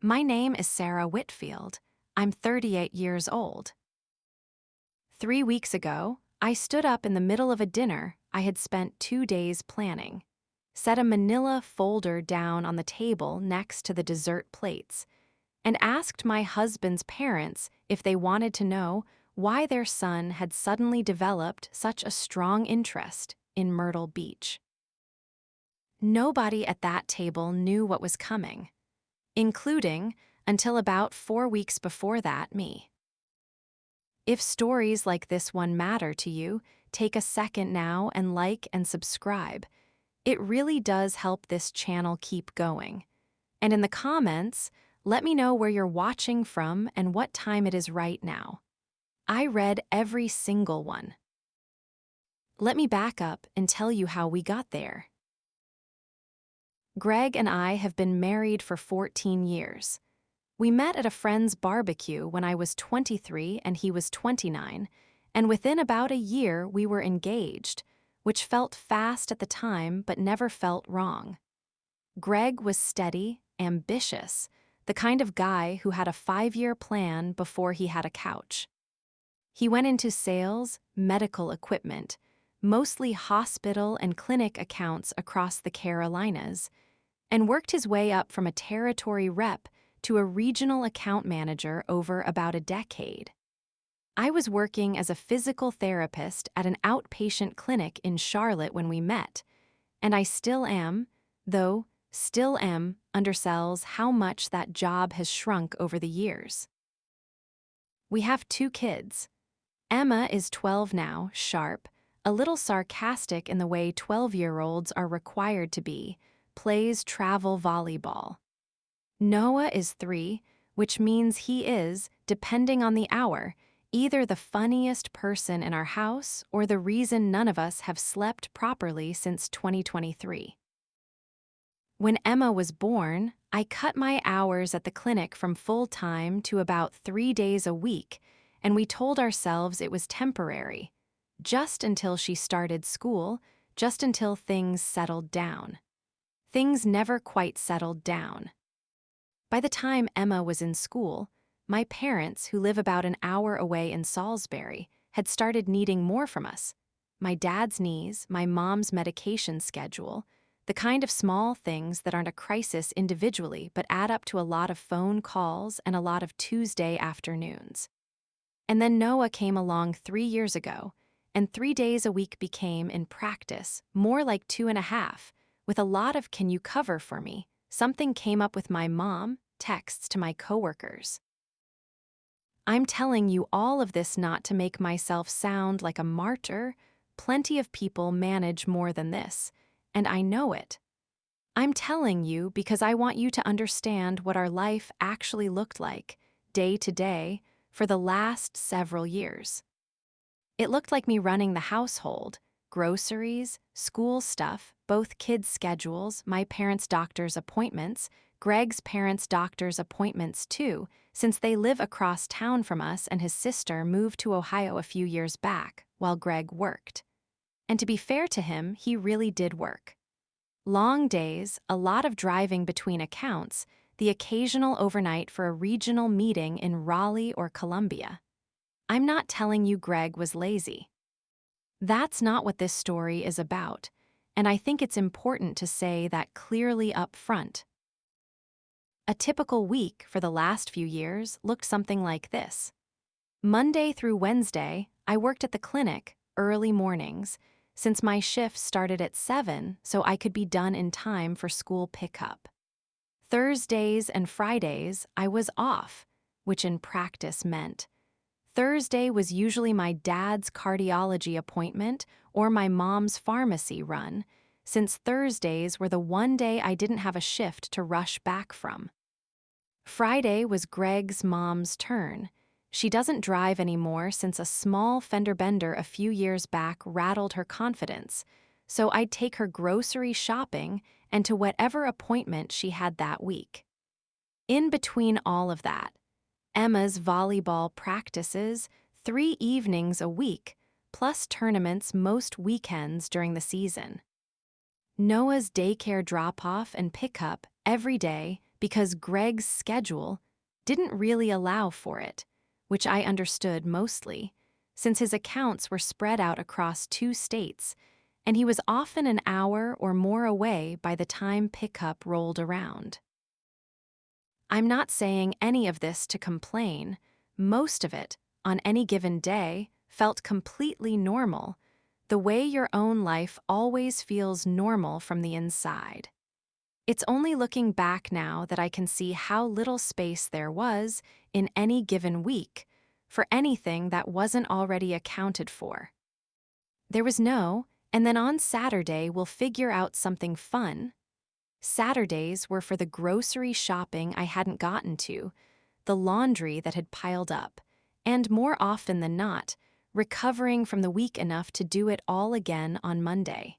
My name is Sarah Whitfield. I'm 38 years old. 3 weeks ago, I stood up in the middle of a dinner I had spent 2 days planning, set a manila folder down on the table next to the dessert plates, and asked my husband's parents if they wanted to know why their son had suddenly developed such a strong interest in Myrtle Beach. Nobody at that table knew what was coming, including, until about 4 weeks before that, me. If stories like this one matter to you, take a second now and like and subscribe. It really does help this channel keep going. And in the comments, let me know where you're watching from and what time it is right now. I read every single one. Let me back up and tell you how we got there. Greg and I have been married for 14 years. We met at a friend's barbecue when I was 23 and he was 29, and within about a year we were engaged, which felt fast at the time but never felt wrong. Greg was steady, ambitious, the kind of guy who had a 5-year plan before he had a couch. He went into sales, medical equipment, mostly hospital and clinic accounts across the Carolinas, and worked his way up from a territory rep to a regional account manager over about a decade. I was working as a physical therapist at an outpatient clinic in Charlotte when we met, and I still am, though still am undersells how much that job has shrunk over the years. We have 2 kids. Emma is 12 now, sharp, a little sarcastic in the way 12-year-olds are required to be, plays travel volleyball. Noah is 3, which means he is, depending on the hour, either the funniest person in our house or the reason none of us have slept properly since 2023. When Emma was born, I cut my hours at the clinic from full-time to about 3 days a week, and we told ourselves it was temporary, just until she started school, just until things settled down. Things never quite settled down. By the time Emma was in school, my parents, who live about an hour away in Salisbury, had started needing more from us. My dad's knees, my mom's medication schedule, the kind of small things that aren't a crisis individually but add up to a lot of phone calls and a lot of Tuesday afternoons. And then Noah came along 3 years ago, and 3 days a week became, in practice, more like 2.5, with a lot of "can you cover for me?" Something came up with my mom, texts to my coworkers. I'm telling you all of this not to make myself sound like a martyr. Plenty of people manage more than this, and I know it. I'm telling you because I want you to understand what our life actually looked like, day to day, for the last several years. It looked like me running the household, groceries, school stuff, both kids' schedules, my parents' doctor's appointments, Greg's parents' doctor's appointments too, since they live across town from us and his sister moved to Ohio a few years back, while Greg worked. And to be fair to him, he really did work. Long days, a lot of driving between accounts, the occasional overnight for a regional meeting in Raleigh or Columbia. I'm not telling you Greg was lazy. That's not what this story is about, and I think it's important to say that clearly up front. A typical week for the last few years looked something like this. Monday through Wednesday, I worked at the clinic, early mornings, since my shift started at 7 so I could be done in time for school pickup. Thursdays and Fridays, I was off, which in practice meant Thursday was usually my dad's cardiology appointment or my mom's pharmacy run, since Thursdays were the one day I didn't have a shift to rush back from. Friday was Greg's mom's turn. She doesn't drive anymore since a small fender bender a few years back rattled her confidence, so I'd take her grocery shopping and to whatever appointment she had that week. In between all of that, Emma's volleyball practices 3 evenings a week, plus tournaments most weekends during the season. Noah's daycare drop-off and pickup every day because Greg's schedule didn't really allow for it, which I understood mostly, since his accounts were spread out across 2 states, and he was often an hour or more away by the time pickup rolled around. I'm not saying any of this to complain. Most of it, on any given day, felt completely normal, the way your own life always feels normal from the inside. It's only looking back now that I can see how little space there was, in any given week, for anything that wasn't already accounted for. There was no, and then on Saturday we'll figure out something fun. Saturdays were for the grocery shopping I hadn't gotten to, the laundry that had piled up, and more often than not, recovering from the week enough to do it all again on Monday.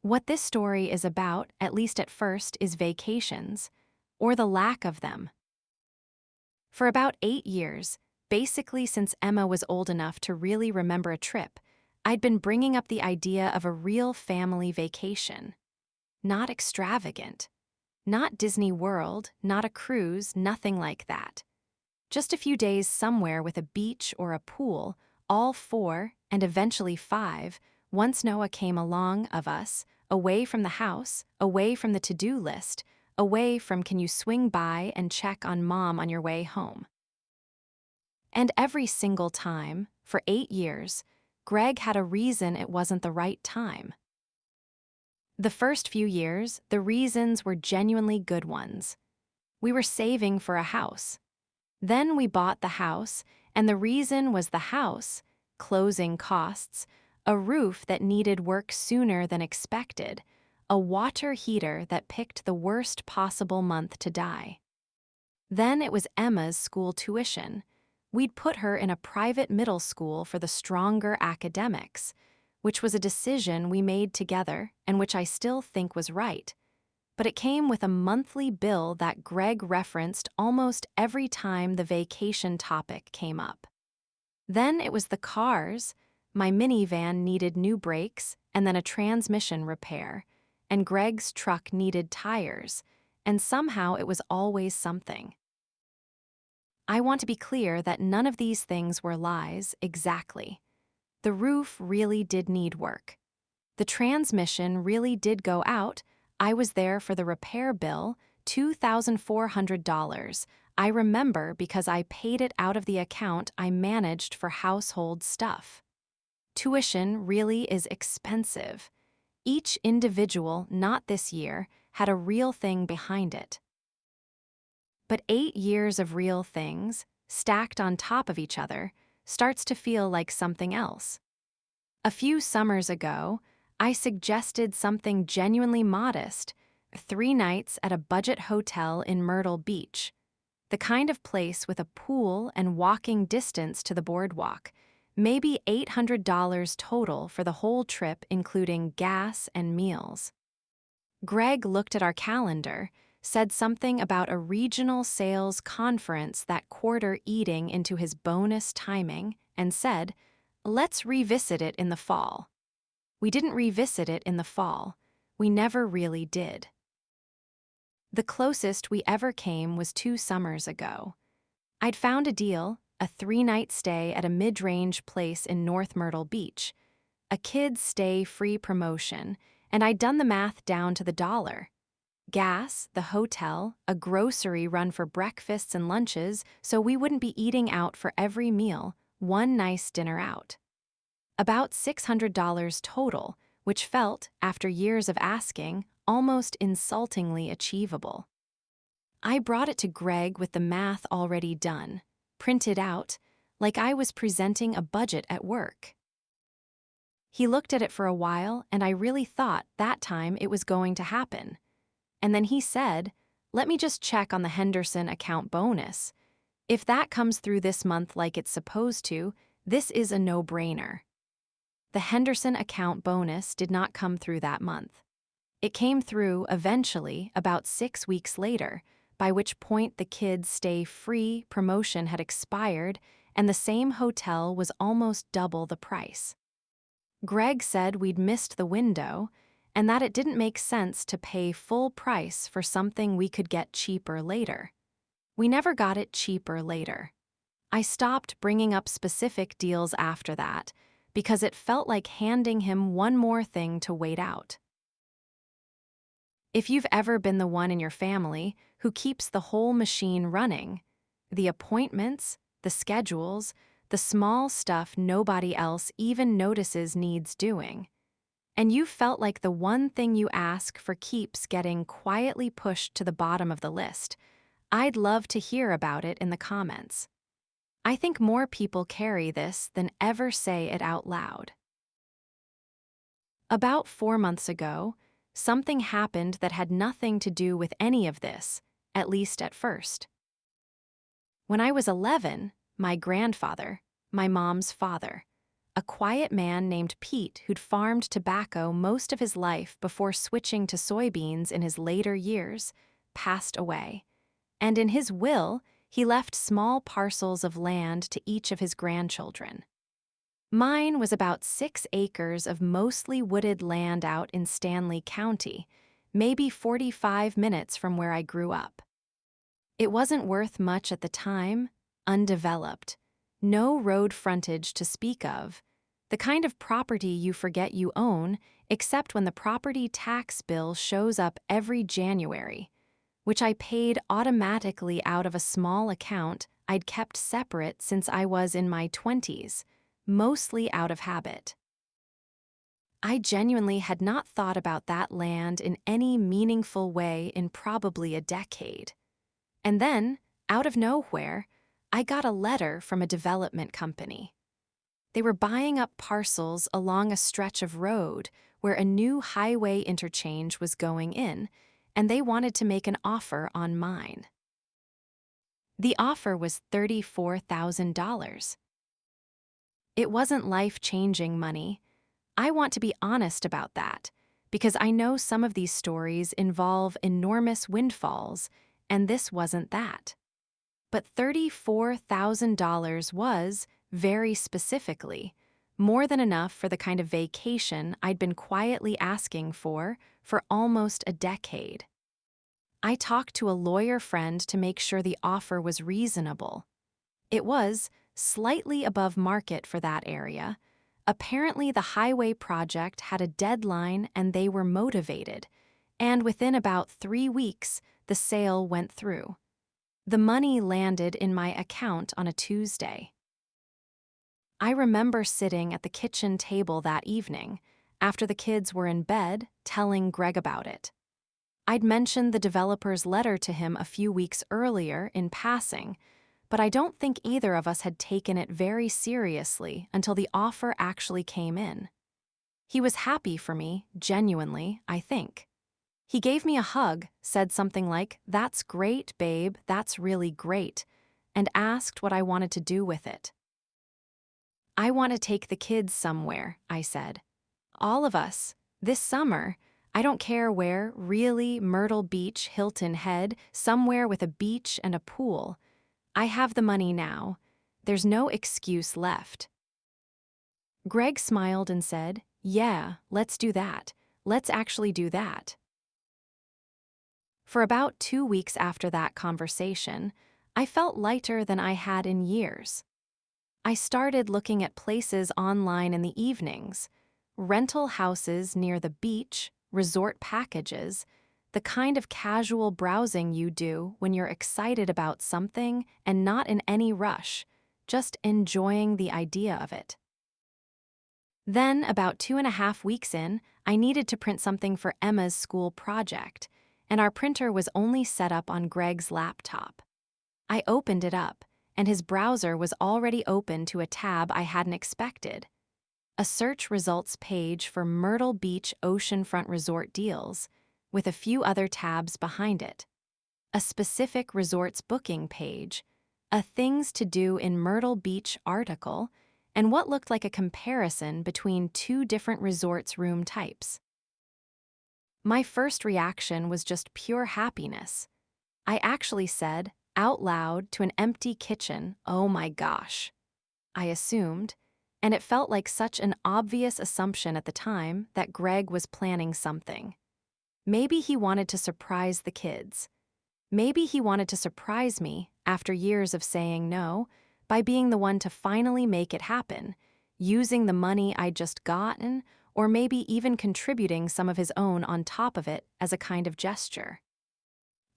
What this story is about, at least at first, is vacations, or the lack of them. For about 8 years, basically since Emma was old enough to really remember a trip, I'd been bringing up the idea of a real family vacation. Not extravagant. Not Disney World, not a cruise, nothing like that. Just a few days somewhere with a beach or a pool, all 4, and eventually 5, once Noah came along, of us, away from the house, away from the to-do list, away from can you swing by and check on Mom on your way home. And every single time, for 8 years, Greg had a reason it wasn't the right time. The first few years, the reasons were genuinely good ones. We were saving for a house. Then we bought the house, and the reason was the house, closing costs, a roof that needed work sooner than expected, a water heater that picked the worst possible month to die. Then it was Emma's school tuition. We'd put her in a private middle school for the stronger academics, which was a decision we made together and which I still think was right. But it came with a monthly bill that Greg referenced almost every time the vacation topic came up. Then it was the cars. My minivan needed new brakes and then a transmission repair, and Greg's truck needed tires, and somehow it was always something. I want to be clear that none of these things were lies exactly. The roof really did need work. The transmission really did go out. I was there for the repair bill, $2,400. I remember because I paid it out of the account I managed for household stuff. Tuition really is expensive. Each individual, not this year, had a real thing behind it. But 8 years of real things, stacked on top of each other, starts to feel like something else. A few summers ago, I suggested something genuinely modest, 3 nights at a budget hotel in Myrtle Beach, the kind of place with a pool and walking distance to the boardwalk, maybe $800 total for the whole trip including gas and meals. Greg looked at our calendar, said something about a regional sales conference that quarter eating into his bonus timing, and said, "Let's revisit it in the fall." We didn't revisit it in the fall. We never really did. The closest we ever came was 2 summers ago. I'd found a deal, a 3-night stay at a mid-range place in North Myrtle Beach, a kids' stay-free promotion, and I'd done the math down to the dollar. Gas, the hotel, a grocery run for breakfasts and lunches so we wouldn't be eating out for every meal, one nice dinner out. About $600 total, which felt, after years of asking, almost insultingly achievable. I brought it to Greg with the math already done, printed out, like I was presenting a budget at work. He looked at it for a while, and I really thought that time it was going to happen. And then he said, "Let me just check on the Henderson account bonus. If that comes through this month like it's supposed to, this is a no-brainer." The Henderson account bonus did not come through that month. It came through eventually about 6 weeks later, by which point the kids' stay-free promotion had expired and the same hotel was almost double the price. Greg said we'd missed the window, and that it didn't make sense to pay full price for something we could get cheaper later. We never got it cheaper later. I stopped bringing up specific deals after that because it felt like handing him one more thing to wait out. If you've ever been the one in your family who keeps the whole machine running, the appointments, the schedules, the small stuff nobody else even notices needs doing, and you felt like the one thing you ask for keeps getting quietly pushed to the bottom of the list, I'd love to hear about it in the comments. I think more people carry this than ever say it out loud. About 4 months ago, something happened that had nothing to do with any of this, at least at first. When I was 11, my grandfather, my mom's father, a quiet man named Pete who'd farmed tobacco most of his life before switching to soybeans in his later years, passed away. And in his will, he left small parcels of land to each of his grandchildren. Mine was about 6 acres of mostly wooded land out in Stanley County, maybe 45 minutes from where I grew up. It wasn't worth much at the time, undeveloped, no road frontage to speak of, the kind of property you forget you own except when the property tax bill shows up every January, which I paid automatically out of a small account I'd kept separate since I was in my 20s, mostly out of habit. I genuinely had not thought about that land in any meaningful way in probably a decade. And then, out of nowhere, I got a letter from a development company. They were buying up parcels along a stretch of road where a new highway interchange was going in, and they wanted to make an offer on mine. The offer was $34,000. It wasn't life-changing money. I want to be honest about that, because I know some of these stories involve enormous windfalls, and this wasn't that. But $34,000 was, very specifically, more than enough for the kind of vacation I'd been quietly asking for almost a decade. I talked to a lawyer friend to make sure the offer was reasonable. It was slightly above market for that area. Apparently, the highway project had a deadline and they were motivated, and within about 3 weeks, the sale went through. The money landed in my account on a Tuesday. I remember sitting at the kitchen table that evening, after the kids were in bed, telling Greg about it. I'd mentioned the developer's letter to him a few weeks earlier in passing, but I don't think either of us had taken it very seriously until the offer actually came in. He was happy for me, genuinely, I think. He gave me a hug, said something like, "That's great, babe, that's really great," and asked what I wanted to do with it. "I want to take the kids somewhere," I said. "All of us. This summer. I don't care where, really, Myrtle Beach, Hilton Head, somewhere with a beach and a pool. I have the money now. There's no excuse left." Greg smiled and said, "Yeah, let's do that. Let's actually do that." For about 2 weeks after that conversation, I felt lighter than I had in years. I started looking at places online in the evenings, rental houses near the beach, resort packages, the kind of casual browsing you do when you're excited about something and not in any rush, just enjoying the idea of it. Then, about 2.5 weeks in, I needed to print something for Emma's school project, and our printer was only set up on Greg's laptop. I opened it up, and his browser was already open to a tab I hadn't expected. A search results page for Myrtle Beach oceanfront resort deals, with a few other tabs behind it. A specific resort's booking page, a things to do in Myrtle Beach article, and what looked like a comparison between 2 different resorts' room types. My first reaction was just pure happiness. I actually said, out loud to an empty kitchen, "Oh my gosh." I assumed, and it felt like such an obvious assumption at the time that Greg was planning something. Maybe he wanted to surprise the kids. Maybe he wanted to surprise me, after years of saying no, by being the one to finally make it happen, using the money I'd just gotten, or maybe even contributing some of his own on top of it as a kind of gesture.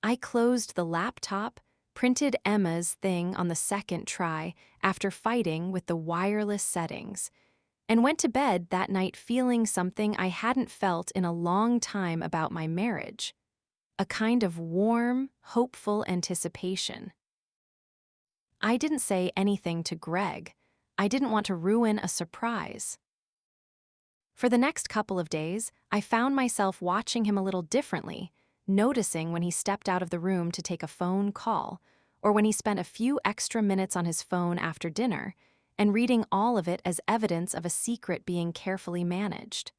I closed the laptop, printed Emma's thing on the second try after fighting with the wireless settings, and went to bed that night feeling something I hadn't felt in a long time about my marriage. A kind of warm, hopeful anticipation. I didn't say anything to Greg. I didn't want to ruin a surprise. For the next couple of days, I found myself watching him a little differently, noticing when he stepped out of the room to take a phone call, or when he spent a few extra minutes on his phone after dinner, and reading all of it as evidence of a secret being carefully managed.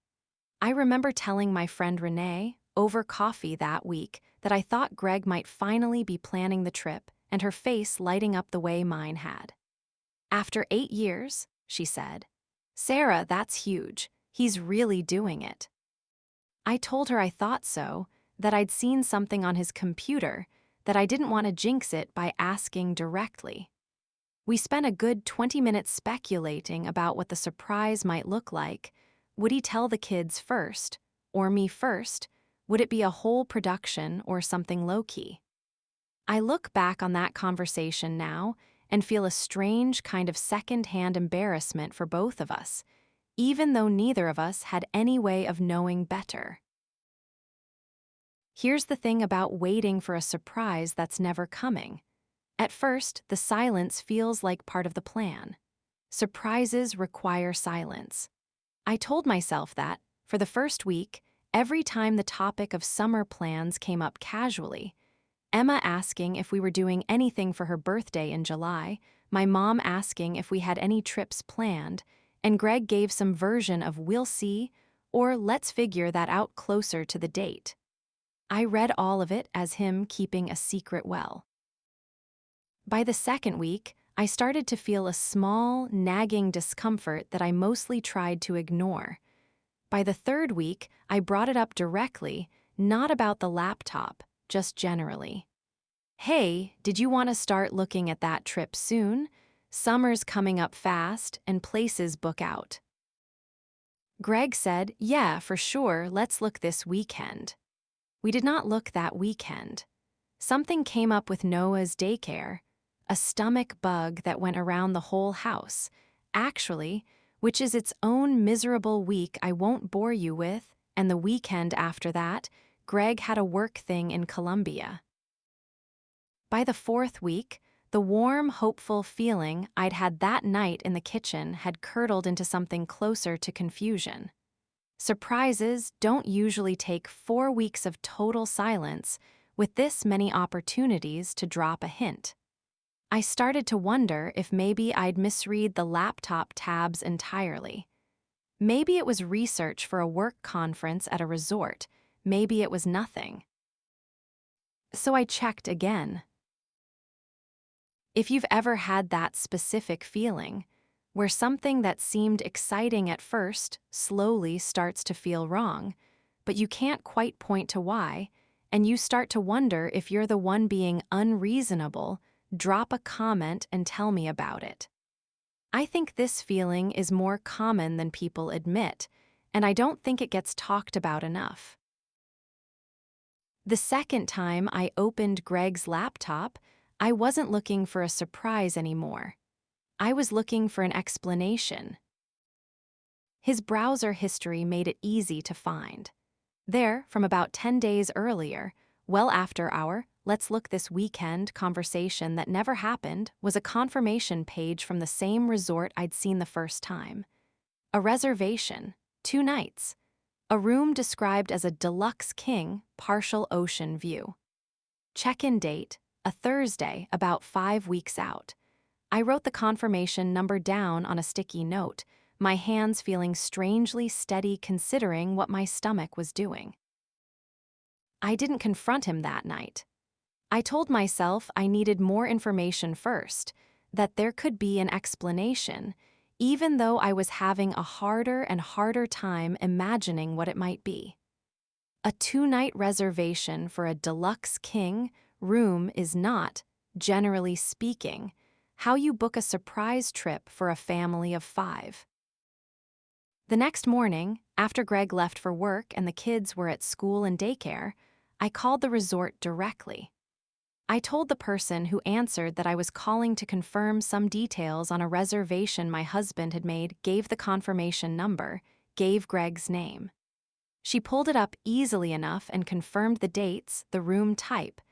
I remember telling my friend Renee, over coffee that week, that I thought Greg might finally be planning the trip, and her face lighting up the way mine had. "After 8 years," she said. "Sarah, that's huge. He's really doing it." I told her I thought so, that I'd seen something on his computer, that I didn't want to jinx it by asking directly. We spent a good 20 minutes speculating about what the surprise might look like. Would he tell the kids first, or me first? Would it be a whole production or something low-key? I look back on that conversation now and feel a strange kind of second-hand embarrassment for both of us, even though neither of us had any way of knowing better. Here's the thing about waiting for a surprise that's never coming. At first, the silence feels like part of the plan. Surprises require silence. I told myself that, for the first week, every time the topic of summer plans came up casually, Emma asking if we were doing anything for her birthday in July, my mom asking if we had any trips planned, and Greg gave some version of "we'll see" or "let's figure that out closer to the date." I read all of it as him keeping a secret well. By the second week, I started to feel a small, nagging discomfort that I mostly tried to ignore. By the third week, I brought it up directly, not about the laptop, just generally. "Hey, did you want to start looking at that trip soon? Summer's coming up fast and places book out." Greg said, "Yeah, for sure, let's look this weekend." We did not look that weekend. Something came up with Noah's daycare, a stomach bug that went around the whole house, actually, which is its own miserable week I won't bore you with, and the weekend after that, Greg had a work thing in Colombia. By the fourth week, the warm, hopeful feeling I'd had that night in the kitchen had curdled into something closer to confusion. Surprises don't usually take 4 weeks of total silence with this many opportunities to drop a hint. I started to wonder if maybe I'd misread the laptop tabs entirely. Maybe it was research for a work conference at a resort. Maybe it was nothing. So I checked again. If you've ever had that specific feeling, where something that seemed exciting at first slowly starts to feel wrong, but you can't quite point to why, and you start to wonder if you're the one being unreasonable, drop a comment and tell me about it. I think this feeling is more common than people admit, and I don't think it gets talked about enough. The second time I opened Greg's laptop, I wasn't looking for a surprise anymore. I was looking for an explanation. His browser history made it easy to find. There, from about 10 days earlier, well after our "let's look this weekend" conversation that never happened, was a confirmation page from the same resort I'd seen the first time. A reservation, 2 nights. A room described as a deluxe king, partial ocean view. Check-in date, a Thursday about 5 weeks out. I wrote the confirmation number down on a sticky note, my hands feeling strangely steady considering what my stomach was doing. I didn't confront him that night. I told myself I needed more information first, that there could be an explanation, even though I was having a harder and harder time imagining what it might be. A 2-night reservation for a deluxe king room is not, generally speaking, how you book a surprise trip for a family of 5. The next morning, after Greg left for work and the kids were at school and daycare, I called the resort directly. I told the person who answered that I was calling to confirm some details on a reservation my husband had made, gave the confirmation number, gave Greg's name. She pulled it up easily enough and confirmed the dates, the room type,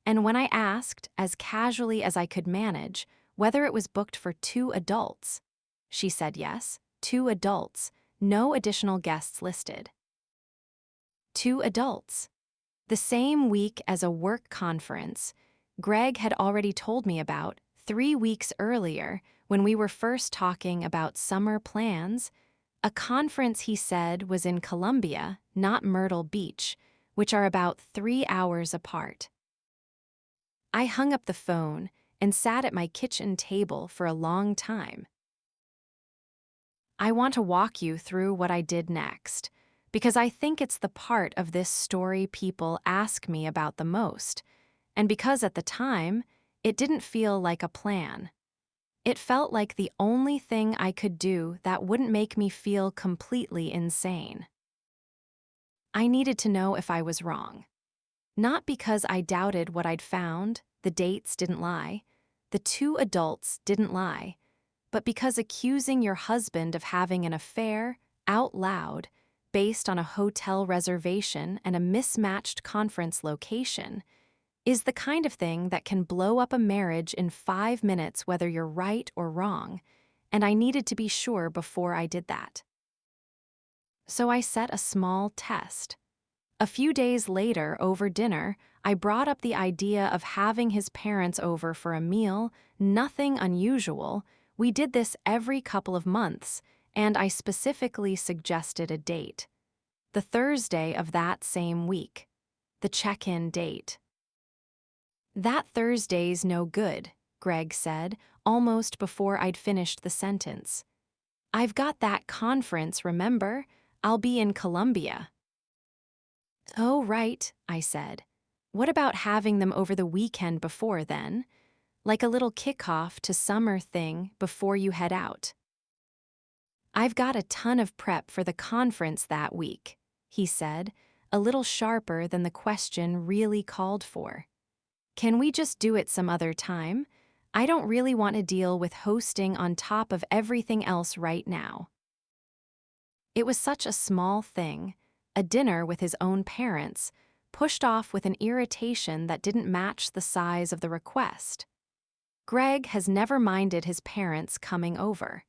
and when I asked, as casually as I could manage, whether it was booked for 2 adults, she said yes, 2 adults, no additional guests listed. 2 adults. The same week as a work conference Greg had already told me about 3 weeks earlier when we were first talking about summer plans, a conference he said was in Columbia, not Myrtle Beach, which are about 3 hours apart. I hung up the phone and sat at my kitchen table for a long time. I want to walk you through what I did next, because I think it's the part of this story people ask me about the most, and because at the time, it didn't feel like a plan. It felt like the only thing I could do that wouldn't make me feel completely insane. I needed to know if I was wrong. Not because I doubted what I'd found, the dates didn't lie, the 2 adults didn't lie, but because accusing your husband of having an affair, out loud, based on a hotel reservation and a mismatched conference location, is the kind of thing that can blow up a marriage in 5 minutes whether you're right or wrong, and I needed to be sure before I did that. So I set a small test. A few days later, over dinner, I brought up the idea of having his parents over for a meal, nothing unusual. We did this every couple of months, and I specifically suggested a date. The Thursday of that same week. The check-in date. "That Thursday's no good," Greg said, almost before I'd finished the sentence. "I've got that conference, remember? I'll be in Columbia." "Oh, right," I said. "What about having them over the weekend before then? Like a little kickoff to summer thing before you head out?" "I've got a ton of prep for the conference that week," he said, a little sharper than the question really called for. "Can we just do it some other time? I don't really want to deal with hosting on top of everything else right now." It was such a small thing, a dinner with his own parents, pushed off with an irritation that didn't match the size of the request. Greg has never minded his parents coming over.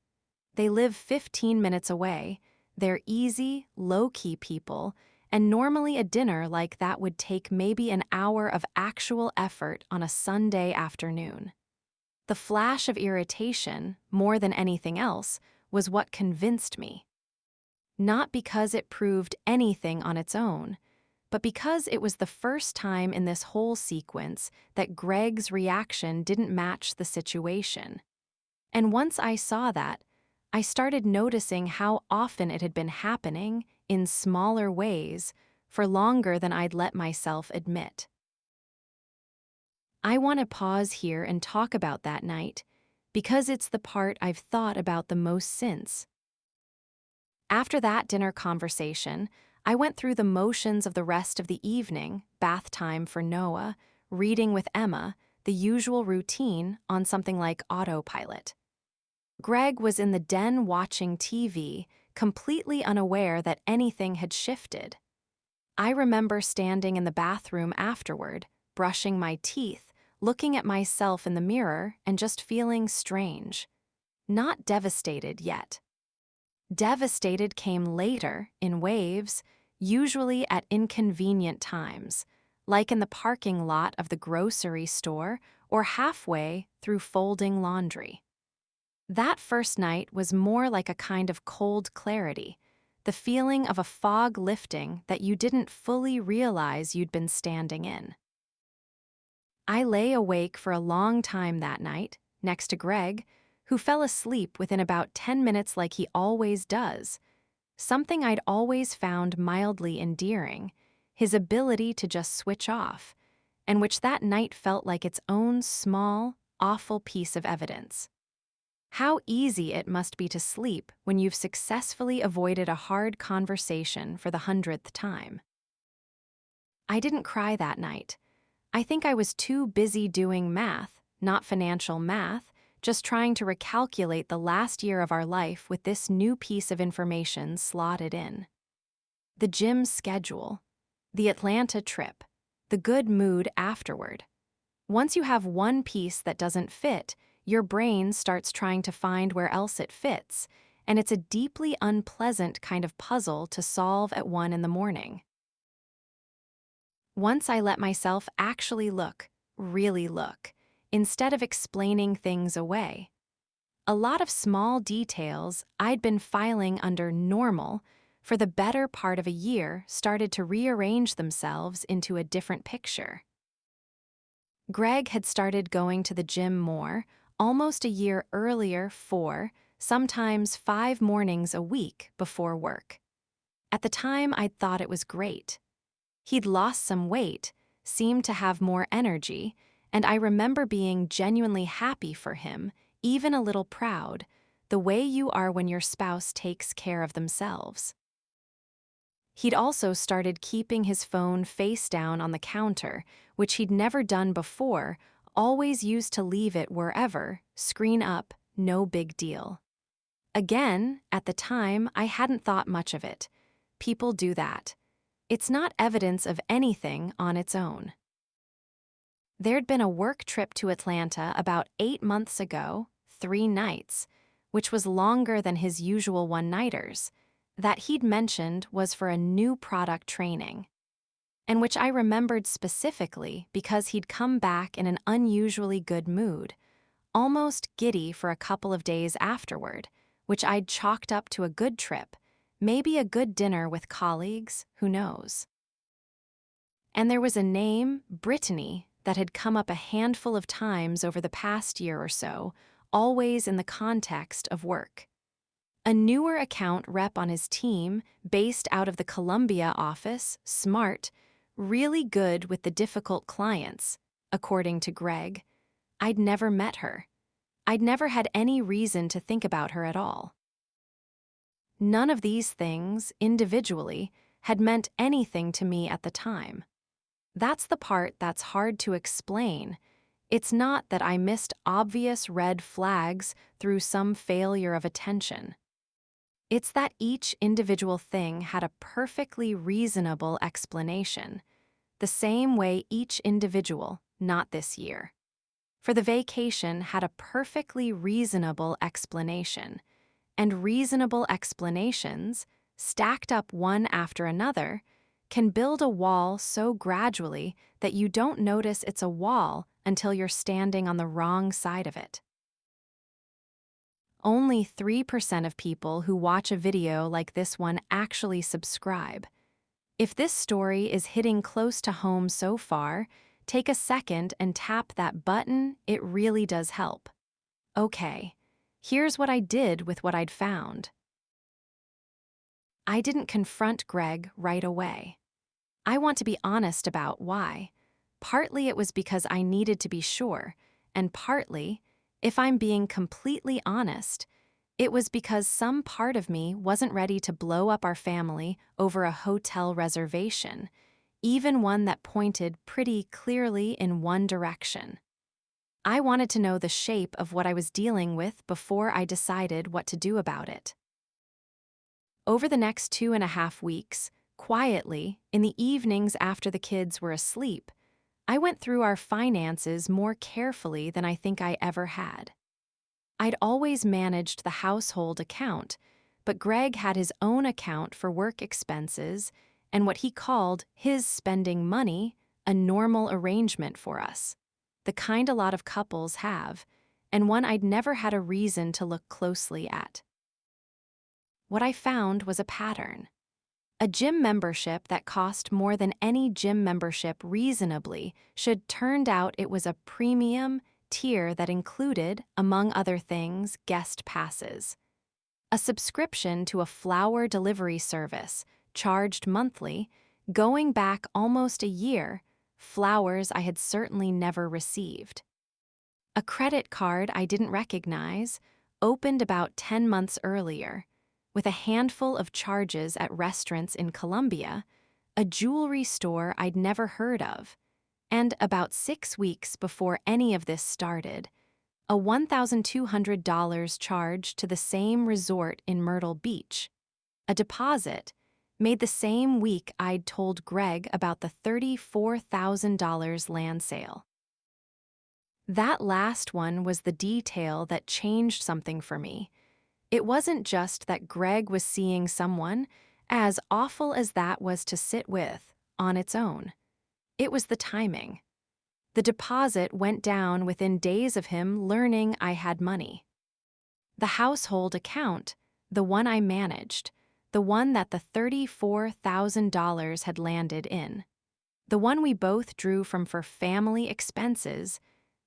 They live 15 minutes away, they're easy, low-key people, and normally a dinner like that would take maybe an hour of actual effort on a Sunday afternoon. The flash of irritation, more than anything else, was what convinced me. Not because it proved anything on its own, but because it was the first time in this whole sequence that Greg's reaction didn't match the situation. And once I saw that, I started noticing how often it had been happening, in smaller ways, for longer than I'd let myself admit. I want to pause here and talk about that night, because it's the part I've thought about the most since. After that dinner conversation, I went through the motions of the rest of the evening, bath time for Noah, reading with Emma, the usual routine on something like autopilot. Greg was in the den watching TV, completely unaware that anything had shifted. I remember standing in the bathroom afterward, brushing my teeth, looking at myself in the mirror and just feeling strange. Not devastated yet. Devastated came later, in waves, usually at inconvenient times, like in the parking lot of the grocery store or halfway through folding laundry. That first night was more like a kind of cold clarity, the feeling of a fog lifting that you didn't fully realize you'd been standing in. I lay awake for a long time that night, next to Greg, who fell asleep within about 10 minutes like he always does. Something I'd always found mildly endearing, his ability to just switch off, and which that night felt like its own small, awful piece of evidence. How easy it must be to sleep when you've successfully avoided a hard conversation for the 100th time. I didn't cry that night. I think I was too busy doing math, not financial math, just trying to recalculate the last year of our life with this new piece of information slotted in. The gym schedule, the Atlanta trip, the good mood afterward. Once you have one piece that doesn't fit, your brain starts trying to find where else it fits, and it's a deeply unpleasant kind of puzzle to solve at 1 in the morning. Once I let myself actually look, really look, instead of explaining things away. A lot of small details I'd been filing under normal for the better part of a year started to rearrange themselves into a different picture. Greg had started going to the gym more, almost a year earlier, 4, sometimes 5 mornings a week before work. At the time, I'd thought it was great. He'd lost some weight, seemed to have more energy, and I remember being genuinely happy for him, even a little proud, the way you are when your spouse takes care of themselves. He'd also started keeping his phone face down on the counter, which he'd never done before, always used to leave it wherever, screen up, no big deal. Again, at the time, I hadn't thought much of it. People do that. It's not evidence of anything on its own. There'd been a work trip to Atlanta about 8 months ago, 3 nights, which was longer than his usual one-nighters, that he'd mentioned was for a new product training, and which I remembered specifically because he'd come back in an unusually good mood, almost giddy for a couple of days afterward, which I'd chalked up to a good trip, maybe a good dinner with colleagues, who knows. And there was a name, Brittany, that had come up a handful of times over the past year or so, always in the context of work. A newer account rep on his team, based out of the Columbia office, smart, really good with the difficult clients, according to Greg. I'd never met her. I'd never had any reason to think about her at all. None of these things, individually, had meant anything to me at the time. That's the part that's hard to explain. It's not that I missed obvious red flags through some failure of attention. It's that each individual thing had a perfectly reasonable explanation, the same way each individual, not this year, for the vacation had a perfectly reasonable explanation, and reasonable explanations, stacked up one after another, can build a wall so gradually that you don't notice it's a wall until you're standing on the wrong side of it. Only 3% of people who watch a video like this one actually subscribe. If this story is hitting close to home so far, take a second and tap that button. It really does help. Okay, here's what I did with what I'd found. I didn't confront Greg right away. I want to be honest about why. Partly it was because I needed to be sure, and partly, if I'm being completely honest, it was because some part of me wasn't ready to blow up our family over a hotel reservation, even one that pointed pretty clearly in one direction. I wanted to know the shape of what I was dealing with before I decided what to do about it. Over the next 2.5 weeks, quietly, in the evenings after the kids were asleep, I went through our finances more carefully than I think I ever had. I'd always managed the household account, but Greg had his own account for work expenses and what he called his spending money, a normal arrangement for us, the kind a lot of couples have, and one I'd never had a reason to look closely at. What I found was a pattern. A gym membership that cost more than any gym membership reasonably turned out it was a premium, tier that included, among other things, guest passes. A subscription to a flower delivery service, charged monthly, going back almost a year, flowers I had certainly never received. A credit card I didn't recognize, opened about 10 months earlier, with a handful of charges at restaurants in Colombia, a jewelry store I'd never heard of, and about 6 weeks before any of this started, a $1,200 charge to the same resort in Myrtle Beach, a deposit made the same week I'd told Greg about the $34,000 land sale. That last one was the detail that changed something for me. It wasn't just that Greg was seeing someone, as awful as that was to sit with, on its own. It was the timing. The deposit went down within days of him learning I had money. The household account, the one I managed, the one that the $34,000 had landed in, the one we both drew from for family expenses,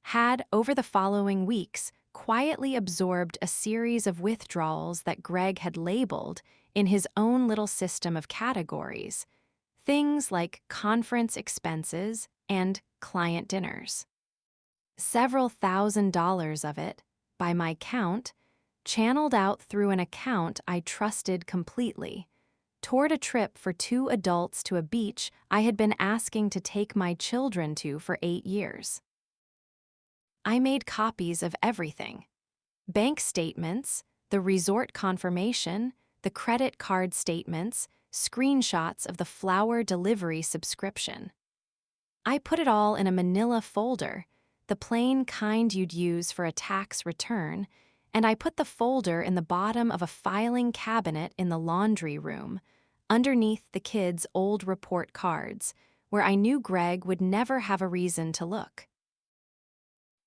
had, over the following weeks, quietly absorbed a series of withdrawals that Greg had labeled in his own little system of categories, things like conference expenses and client dinners. Several $1,000s of it, by my count, channeled out through an account I trusted completely, toward a trip for 2 adults to a beach I had been asking to take my children to for 8 years. I made copies of everything: bank statements, the resort confirmation, the credit card statements, screenshots of the flower delivery subscription. I put it all in a manila folder, the plain kind you'd use for a tax return, and I put the folder in the bottom of a filing cabinet in the laundry room, underneath the kids' old report cards, where I knew Greg would never have a reason to look.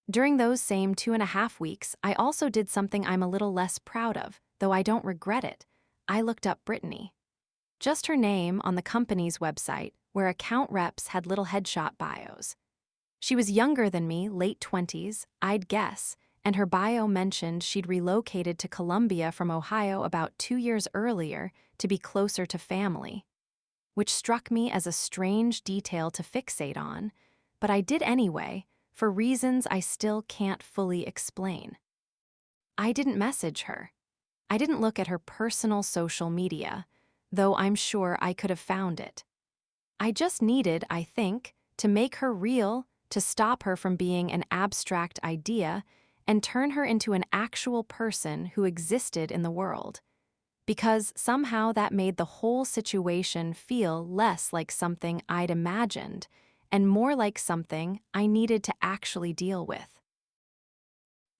During those same 2.5 weeks, I also did something I'm a little less proud of, though I don't regret it. I looked up Brittany. Just her name on the company's website, where account reps had little headshot bios. She was younger than me, late 20s, I'd guess, and her bio mentioned she'd relocated to Columbia from Ohio about 2 years earlier to be closer to family, which struck me as a strange detail to fixate on, but I did anyway, for reasons I still can't fully explain. I didn't message her. I didn't look at her personal social media, though I'm sure I could have found it. I just needed, I think, to make her real, to stop her from being an abstract idea and turn her into an actual person who existed in the world. Because somehow that made the whole situation feel less like something I'd imagined and more like something I needed to actually deal with.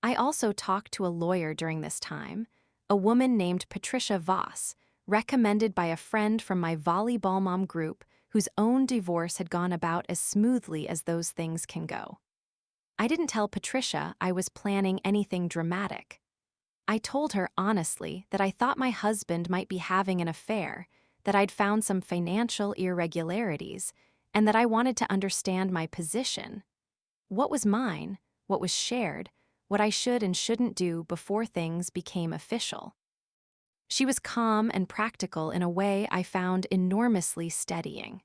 I also talked to a lawyer during this time, a woman named Patricia Voss, recommended by a friend from my volleyball mom group whose own divorce had gone about as smoothly as those things can go. I didn't tell Patricia I was planning anything dramatic. I told her honestly that I thought my husband might be having an affair, that I'd found some financial irregularities, and that I wanted to understand my position. What was mine, what was shared, what I should and shouldn't do before things became official. She was calm and practical in a way I found enormously steadying.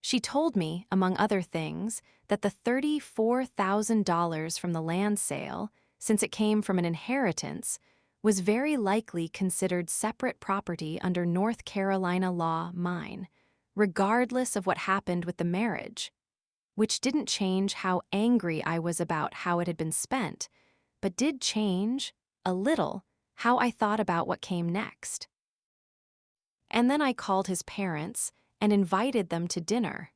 She told me, among other things, that the $34,000 from the land sale, since it came from an inheritance, was very likely considered separate property under North Carolina law mine, regardless of what happened with the marriage, which didn't change how angry I was about how it had been spent, but did change, a little, how I thought about what came next. And then I called his parents and invited them to dinner.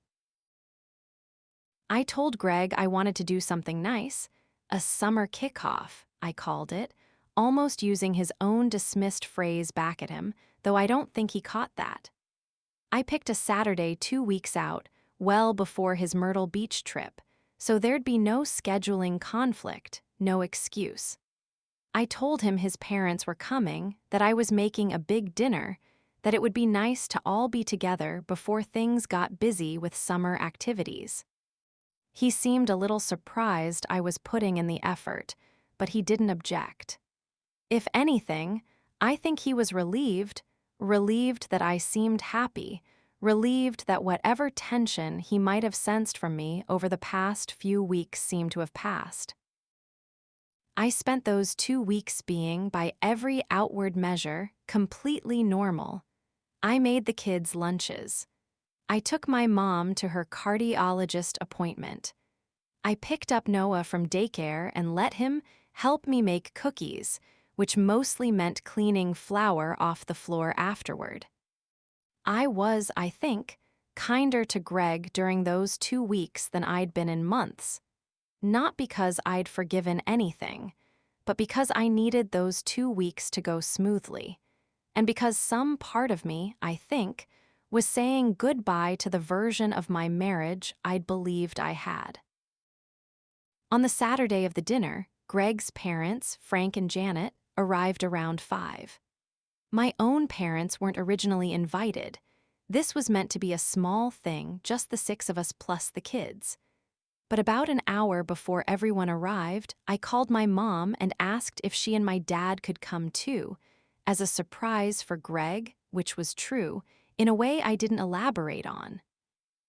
I told Greg I wanted to do something nice, a summer kickoff, I called it, almost using his own dismissed phrase back at him, though I don't think he caught that. I picked a Saturday 2 weeks out, well before his Myrtle Beach trip, so there'd be no scheduling conflict, no excuse. I told him his parents were coming, that I was making a big dinner, that it would be nice to all be together before things got busy with summer activities. He seemed a little surprised I was putting in the effort, but he didn't object. If anything, I think he was relieved that I seemed happy, relieved that whatever tension he might have sensed from me over the past few weeks seemed to have passed. I spent those 2 weeks being, by every outward measure, completely normal. I made the kids' lunches. I took my mom to her cardiologist appointment. I picked up Noah from daycare and let him help me make cookies, which mostly meant cleaning flour off the floor afterward. I was, I think, kinder to Greg during those 2 weeks than I'd been in months. Not because I'd forgiven anything, but because I needed those 2 weeks to go smoothly, and because some part of me, I think, was saying goodbye to the version of my marriage I'd believed I had. On the Saturday of the dinner, Greg's parents, Frank and Janet, arrived around 5. My own parents weren't originally invited. This was meant to be a small thing, just the 6 of us plus the kids. But about an hour before everyone arrived, I called my mom and asked if she and my dad could come too, as a surprise for Greg, which was true, in a way I didn't elaborate on.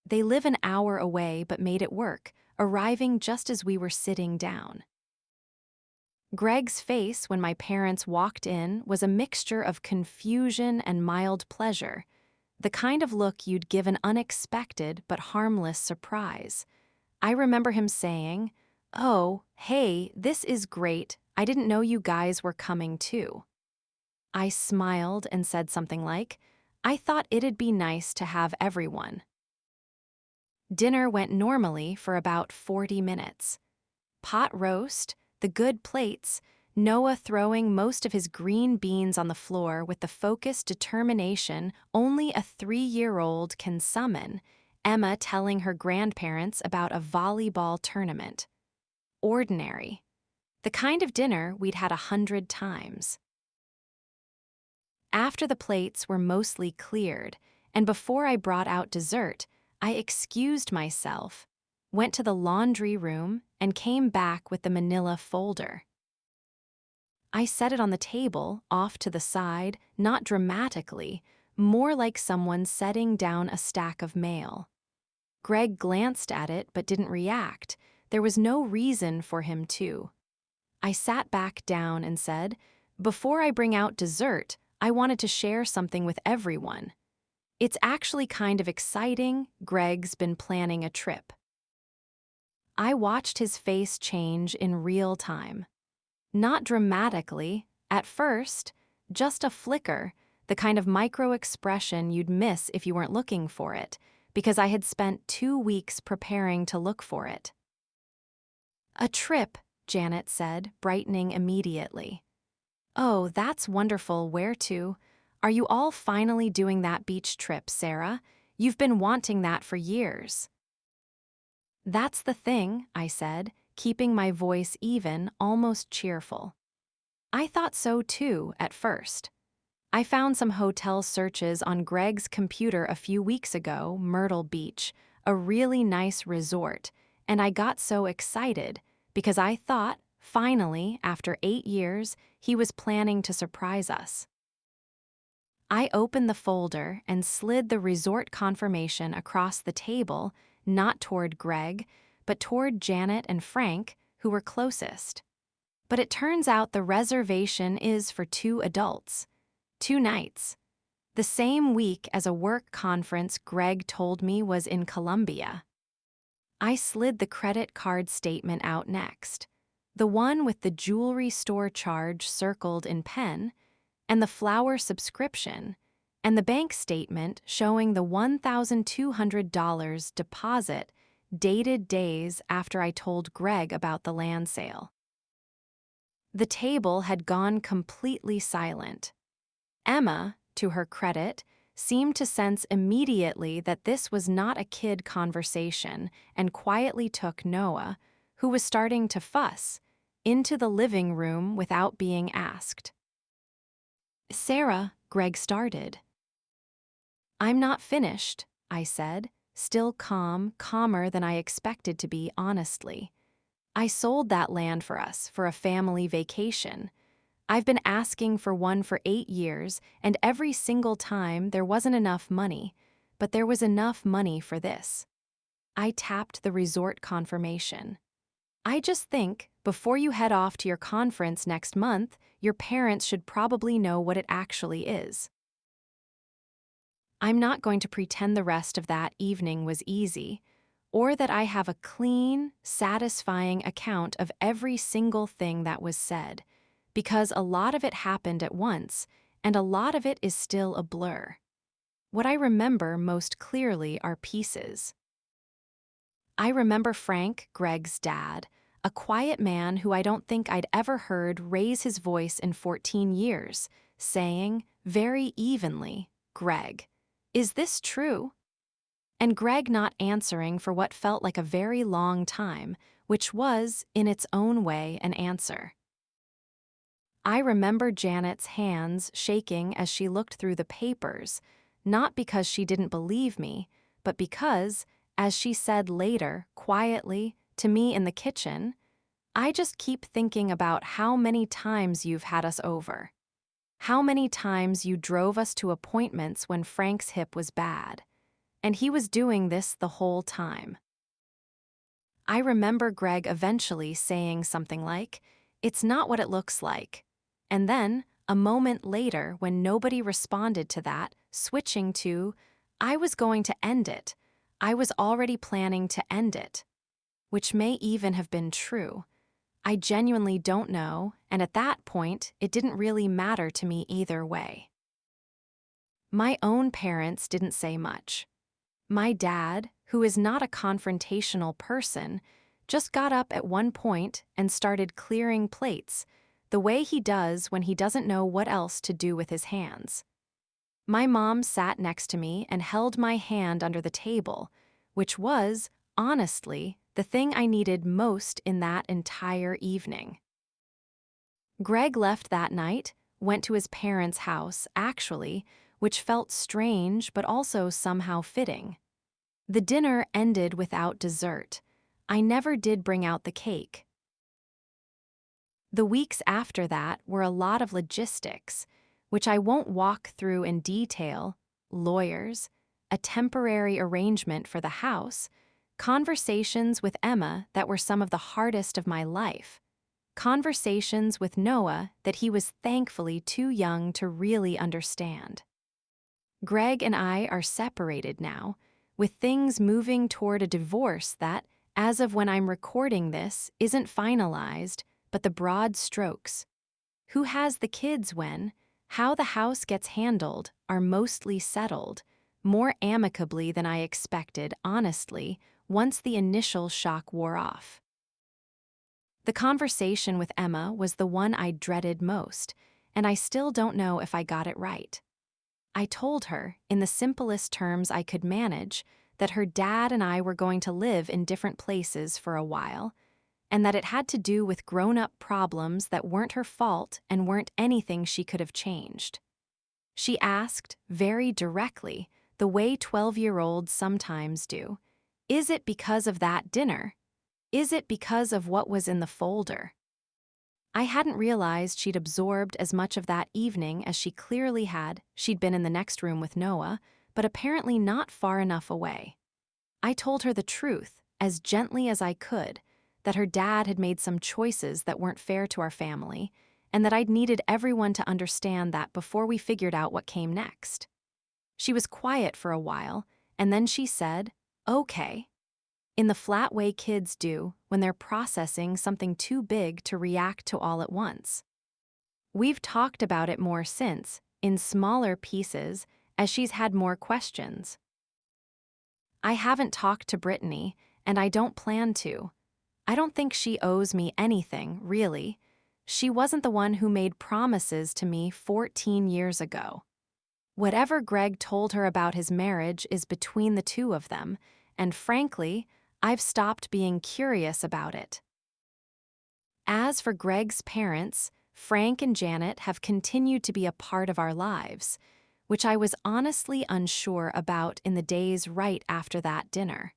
They live an hour away but made it work, arriving just as we were sitting down. Greg's face when my parents walked in was a mixture of confusion and mild pleasure, the kind of look you'd give an unexpected but harmless surprise. I remember him saying, "Oh, hey, this is great. I didn't know you guys were coming too." I smiled and said something like, "I thought it'd be nice to have everyone." Dinner went normally for about 40 minutes. Pot roast, the good plates, Noah throwing most of his green beans on the floor with the focused determination only a 3-year-old can summon, Emma telling her grandparents about a volleyball tournament. Ordinary. The kind of dinner we'd had 100 times. After the plates were mostly cleared, and before I brought out dessert, I excused myself, went to the laundry room, and came back with the manila folder. I set it on the table, off to the side, not dramatically, more like someone setting down a stack of mail. Greg glanced at it but didn't react. There was no reason for him to. I sat back down and said, "Before I bring out dessert, I wanted to share something with everyone. It's actually kind of exciting. Greg's been planning a trip." I watched his face change in real time. Not dramatically, at first, just a flicker, the kind of micro-expression you'd miss if you weren't looking for it, because I had spent 2 weeks preparing to look for it. "A trip," Janet said, brightening immediately. "Oh, that's wonderful. Where to? Are you all finally doing that beach trip, Sarah? You've been wanting that for years." "That's the thing," I said, keeping my voice even, almost cheerful. "I thought so too, at first. I found some hotel searches on Greg's computer a few weeks ago, Myrtle Beach, a really nice resort, and I got so excited because I thought, finally, after 8 years, he was planning to surprise us." I opened the folder and slid the resort confirmation across the table, not toward Greg, but toward Janet and Frank, who were closest. But it turns out the reservation is for 2 adults. 2 nights. The same week as a work conference Greg told me was in Colombia. I slid the credit card statement out next, the one with the jewelry store charge circled in pen, and the flower subscription, and the bank statement showing the $1,200 deposit dated days after I told Greg about the land sale. The table had gone completely silent. Emma, to her credit, seemed to sense immediately that this was not a kid conversation and quietly took Noah, who was starting to fuss, into the living room without being asked. "Sarah," Greg started. "I'm not finished," I said, still calm, calmer than I expected to be, honestly. I sold that land for us for a family vacation. I've been asking for one for 8 years, and every single time there wasn't enough money, but there was enough money for this. I tapped the resort confirmation. I just think, before you head off to your conference next month, your parents should probably know what it actually is. I'm not going to pretend the rest of that evening was easy, or that I have a clean, satisfying account of every single thing that was said, because a lot of it happened at once, and a lot of it is still a blur. What I remember most clearly are pieces. I remember Frank, Greg's dad, a quiet man who I don't think I'd ever heard raise his voice in 14 years, saying, very evenly, "Greg, is this true?" And Greg not answering for what felt like a very long time, which was, in its own way, an answer. I remember Janet's hands shaking as she looked through the papers, not because she didn't believe me, but because, as she said later, quietly, to me in the kitchen, "I just keep thinking about how many times you've had us over. How many times you drove us to appointments when Frank's hip was bad. And he was doing this the whole time." I remember Greg eventually saying something like, "It's not what it looks like." And then, a moment later, when nobody responded to that, switching to, "I was going to end it. I was already planning to end it." Which may even have been true. I genuinely don't know, and at that point, it didn't really matter to me either way. My own parents didn't say much. My dad, who is not a confrontational person, just got up at one point and started clearing plates, the way he does when he doesn't know what else to do with his hands. My mom sat next to me and held my hand under the table, which was, honestly, the thing I needed most in that entire evening. Greg left that night, went to his parents' house, actually, which felt strange but also somehow fitting. The dinner ended without dessert. I never did bring out the cake. The weeks after that were a lot of logistics, which I won't walk through in detail: lawyers, a temporary arrangement for the house, conversations with Emma that were some of the hardest of my life, conversations with Noah that he was thankfully too young to really understand. Greg and I are separated now, with things moving toward a divorce that, as of when I'm recording this, isn't finalized, but the broad strokes. Who has the kids when, how the house gets handled, are mostly settled, more amicably than I expected, honestly, once the initial shock wore off. The conversation with Emma was the one I dreaded most, and I still don't know if I got it right. I told her, in the simplest terms I could manage, that her dad and I were going to live in different places for a while, and that it had to do with grown-up problems that weren't her fault and weren't anything she could have changed. She asked, very directly, the way 12-year-olds sometimes do, "Is it because of that dinner? Is it because of what was in the folder?" I hadn't realized she'd absorbed as much of that evening as she clearly had. She'd been in the next room with Noah, but apparently not far enough away. I told her the truth, as gently as I could, that her dad had made some choices that weren't fair to our family, and that I'd needed everyone to understand that before we figured out what came next. She was quiet for a while, and then she said, "Okay," in the flat way kids do when they're processing something too big to react to all at once. We've talked about it more since, in smaller pieces, as she's had more questions. I haven't talked to Brittany, and I don't plan to. I don't think she owes me anything, really. She wasn't the one who made promises to me 14 years ago. Whatever Greg told her about his marriage is between the two of them, and frankly, I've stopped being curious about it. As for Greg's parents, Frank and Janet have continued to be a part of our lives. which I was honestly unsure about in the days right after that dinner.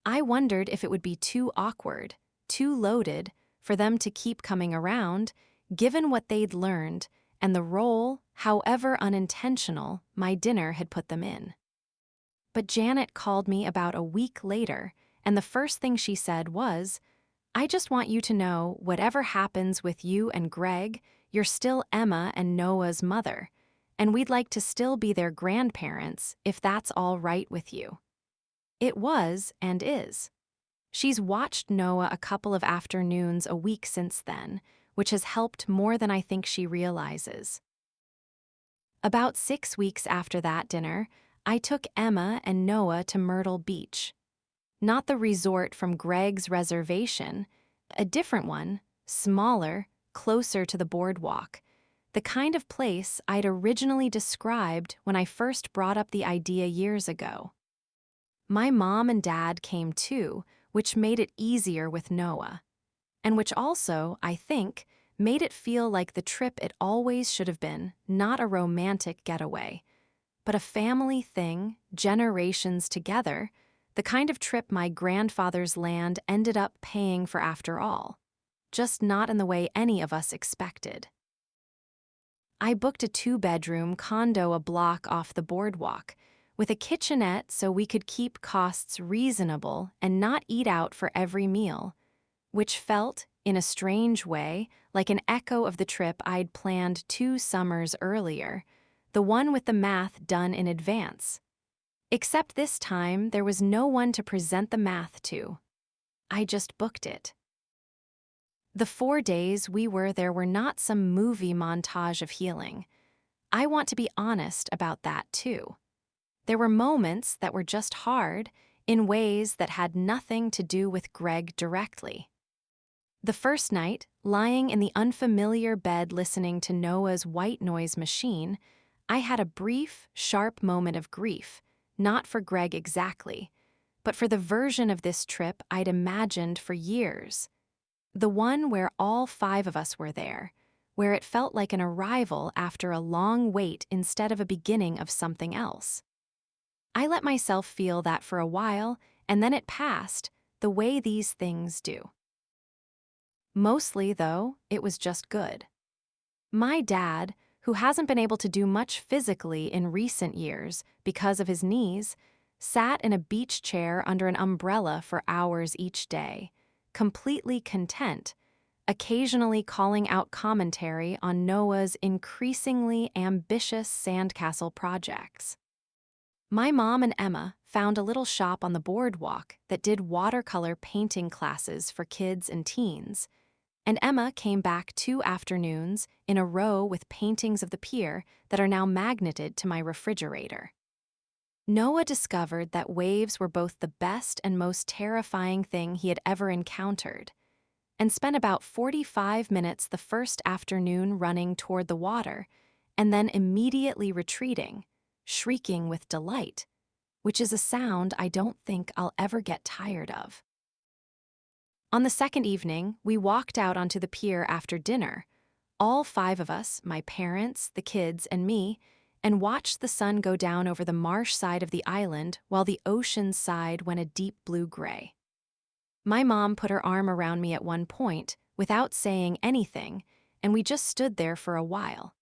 I wondered if it would be too awkward, too loaded, for them to keep coming around, given what they'd learned and the role, however unintentional, my dinner had put them in. But Janet called me about a week later, and the first thing she said was, "I just want you to know, whatever happens with you and Greg, you're still Emma and Noah's mother, and we'd like to still be their grandparents if that's all right with you." It was and is. She's watched Noah a couple of afternoons a week since then, which has helped more than I think she realizes. About 6 weeks after that dinner, I took Emma and Noah to Myrtle Beach. Not the resort from Greg's reservation, a different one, smaller, closer to the boardwalk, the kind of place I'd originally described when I first brought up the idea years ago. My mom and dad came too, which made it easier with Noah, and which also, I think, made it feel like the trip it always should have been, not a romantic getaway, but a family thing, generations together, the kind of trip my grandfather's land ended up paying for after all, just not in the way any of us expected. I booked a 2-bedroom condo a block off the boardwalk, with a kitchenette so we could keep costs reasonable and not eat out for every meal, which felt, in a strange way, like an echo of the trip I'd planned 2 summers earlier, the one with the math done in advance. Except this time, there was no one to present the math to. I just booked it. The 4 days we were there were not some movie montage of healing. I want to be honest about that too. There were moments that were just hard, in ways that had nothing to do with Greg directly. The first night, lying in the unfamiliar bed listening to Noah's white noise machine, I had a brief, sharp moment of grief, not for Greg exactly, but for the version of this trip I'd imagined for years. The one where all 5 of us were there, where it felt like an arrival after a long wait instead of a beginning of something else. I let myself feel that for a while, and then it passed, the way these things do. Mostly, though, it was just good. My dad, who hasn't been able to do much physically in recent years because of his knees, sat in a beach chair under an umbrella for hours each day, completely content, occasionally calling out commentary on Noah's increasingly ambitious sandcastle projects. My mom and Emma found a little shop on the boardwalk that did watercolor painting classes for kids and teens, and Emma came back 2 afternoons in a row with paintings of the pier that are now magneted to my refrigerator. Noah discovered that waves were both the best and most terrifying thing he had ever encountered, and spent about 45 minutes the first afternoon running toward the water, and then immediately retreating, shrieking with delight, which is a sound I don't think I'll ever get tired of. On the second evening, we walked out onto the pier after dinner, all 5 of us, my parents, the kids, and me, and watched the sun go down over the marsh side of the island while the ocean side went a deep blue-gray. My mom put her arm around me at one point, without saying anything, and we just stood there for a while.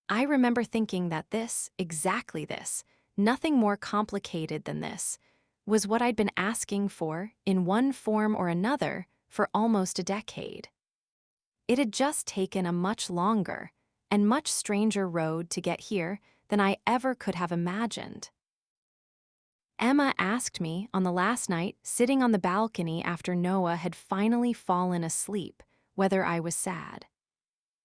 I remember thinking that this, exactly this, nothing more complicated than this, was what I'd been asking for, in one form or another, for almost a decade. It had just taken a much longer and much stranger road to get here than I ever could have imagined. Emma asked me on the last night, sitting on the balcony after Noah had finally fallen asleep, whether I was sad.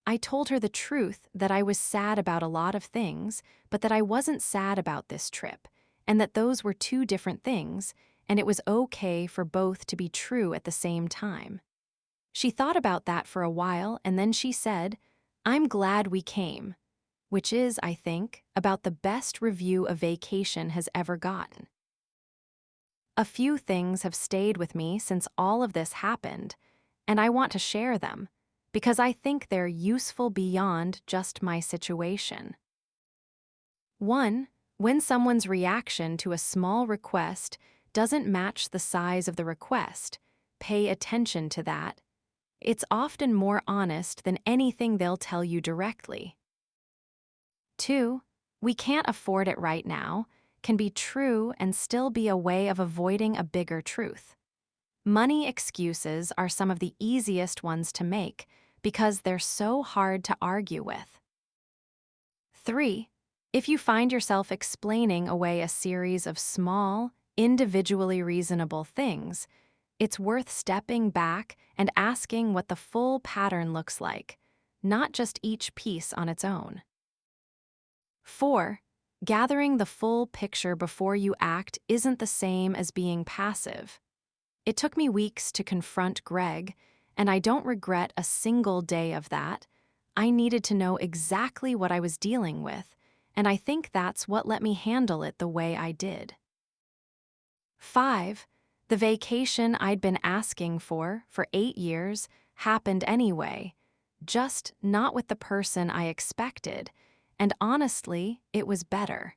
I told her the truth, that I was sad about a lot of things, but that I wasn't sad about this trip, and that those were 2 different things, and it was okay for both to be true at the same time. She thought about that for a while, and then she said, "I'm glad we came," which is, I think, about the best review a vacation has ever gotten. A few things have stayed with me since all of this happened, and I want to share them, because I think they're useful beyond just my situation. 1. When someone's reaction to a small request doesn't match the size of the request, pay attention to that. It's often more honest than anything they'll tell you directly. 2. We can't afford it right now can be true and still be a way of avoiding a bigger truth. Money excuses are some of the easiest ones to make because they're so hard to argue with. 3. If you find yourself explaining away a series of small, individually reasonable things, it's worth stepping back and asking what the full pattern looks like, not just each piece on its own. 4. Gathering the full picture before you act isn't the same as being passive. It took me weeks to confront Greg, and I don't regret a single day of that. I needed to know exactly what I was dealing with, and I think that's what let me handle it the way I did. 5. The vacation I'd been asking for 8 years happened anyway, just not with the person I expected, and honestly, it was better.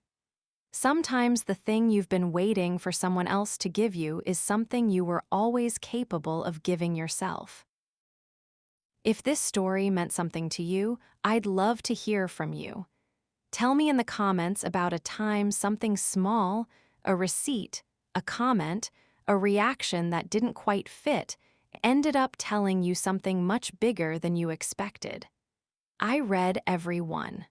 Sometimes the thing you've been waiting for someone else to give you is something you were always capable of giving yourself. If this story meant something to you, I'd love to hear from you. Tell me in the comments about a time something small, a receipt, a comment, a reaction that didn't quite fit, ended up telling you something much bigger than you expected. I read every one.